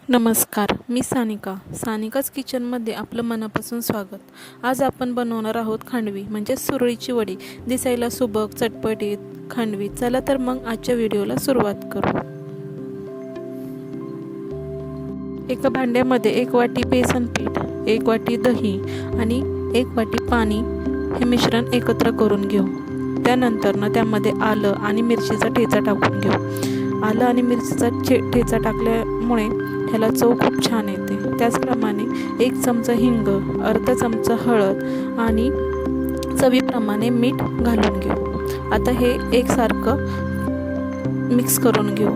नमस्कार, मी सानिकाच किचनमध्ये आपलं मनापासून स्वागत. आज आपण बनवणार आहोत खांडवी म्हणजे सुरळीची वडी. दिसायला सुबक, चटपटीत खांडवी. चला तर मग आजच्या व्हिडिओला सुरुवात करू. एका भांड्यामध्ये 1 वाटी बेसन पीठ, 1 वाटी दही आणि 1 वाटी पाणी हे मिश्रण एकत्र करून घेऊ. त्यानंतर त्यामध्ये आलं आणि मिरचीचा ठेचा टाकून घेऊ. आलं आणि मिरचीचा ठेचा टाकल्यामुळे ह्याला चव खूप छान येते. त्याचप्रमाणे 1 चमचा हिंग, अर्धा चमचा हळद आणि चवीप्रमाणे मीठ घालून घेऊ. आता हे एकसारखं मिक्स करून घेऊ.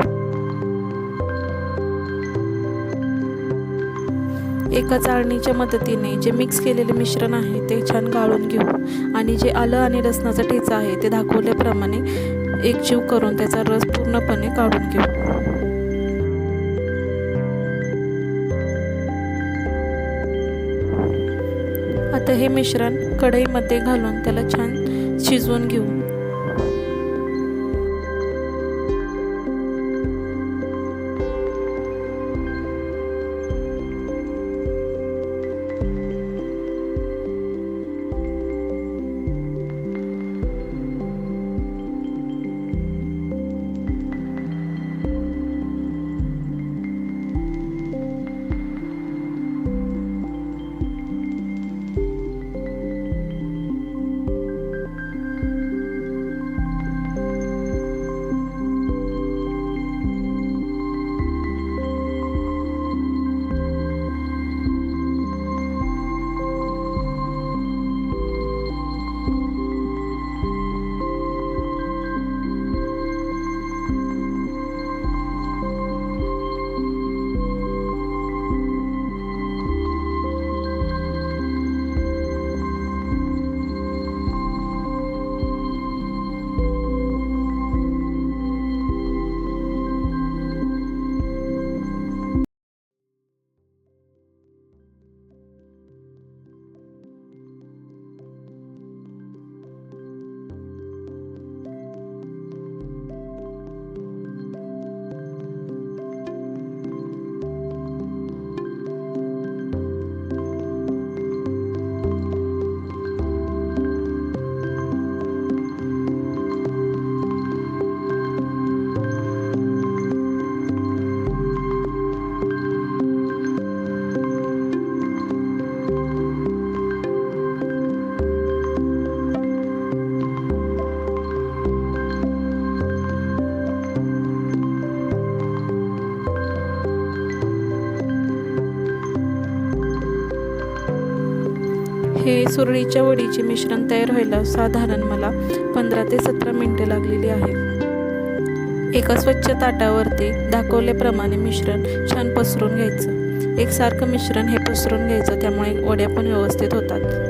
एका चाळणीच्या मदतीने जे मिक्स केलेले मिश्रण आहे ते छान गाळून घेऊ आणि जे आलं आणि लसणाचा ठेचा आहे ते दाखवल्याप्रमाणे एकजीव करून त्याचा रस पूर्णपणे काढून घेऊ. आता हे मिश्रण कढईमध्ये घालून त्याला छान शिजवून घेऊ. हे सुरळीच्या वडीचे मिश्रण तयार व्हायला साधारण मला 15 ते 17 मिनिटे लागलेली आहेत. एका स्वच्छ ताटावरती दाखवल्याप्रमाणे मिश्रण छान पसरून घ्यायचं. एकसारखं मिश्रण हे पसरून घ्यायचं, त्यामुळे वड्या पण व्यवस्थित होतात.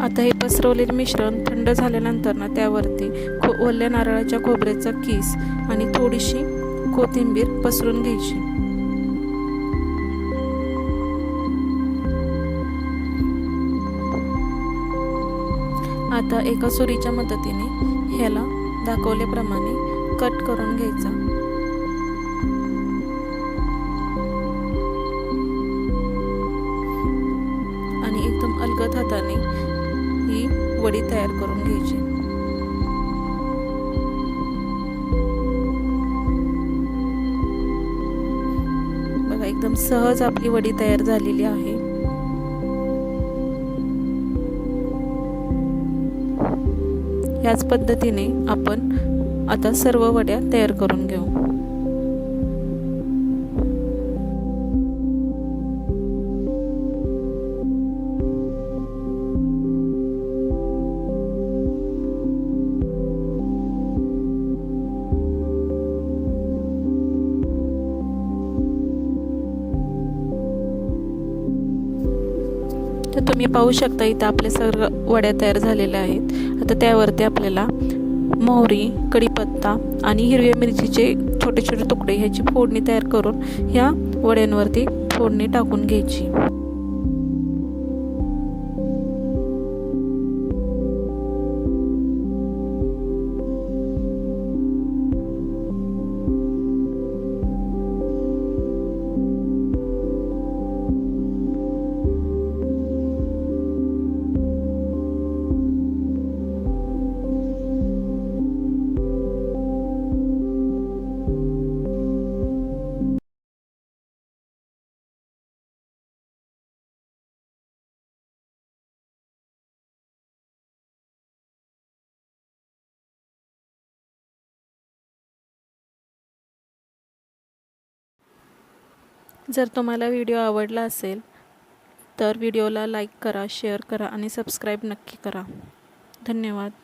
आता हे पसरवलेले मिश्रण थंड झाल्यानंतर त्यावरती ओल्या नारळाच्या खोबऱ्याचा किस आणि थोडीशी कोथिंबीर पसरून घ्यायची. आता एका सुरीच्या मदतीने ह्याला दाखवल्याप्रमाणे कट करून घ्यायचा. आणि एकदम अलगद हाताने ही वडी तयार करून घ्यायची. बघा, एकदम सहज आपली वडी तयार झालेली आहे. याच पद्धतीने आपण आता सर्व वड्या तयार करून घेऊ. तर तुम्ही पाहू शकता इथं आपले सर्व वड्या तयार झालेल्या आहेत। आता त्यावरती आपल्याला मोहरी, कढीपत्ता आणि हिरव्या मिरचीचे छोटे छोटे तुकडे ह्याची फोडणी तयार करून ह्या वड्यांवरती फोडणी टाकून घ्यायची। जर तुम्हाला व्हिडिओ आवडला असेल तर व्हिडिओला लाईक करा, शेअर करा आणि सबस्क्राईब नक्की करा। धन्यवाद।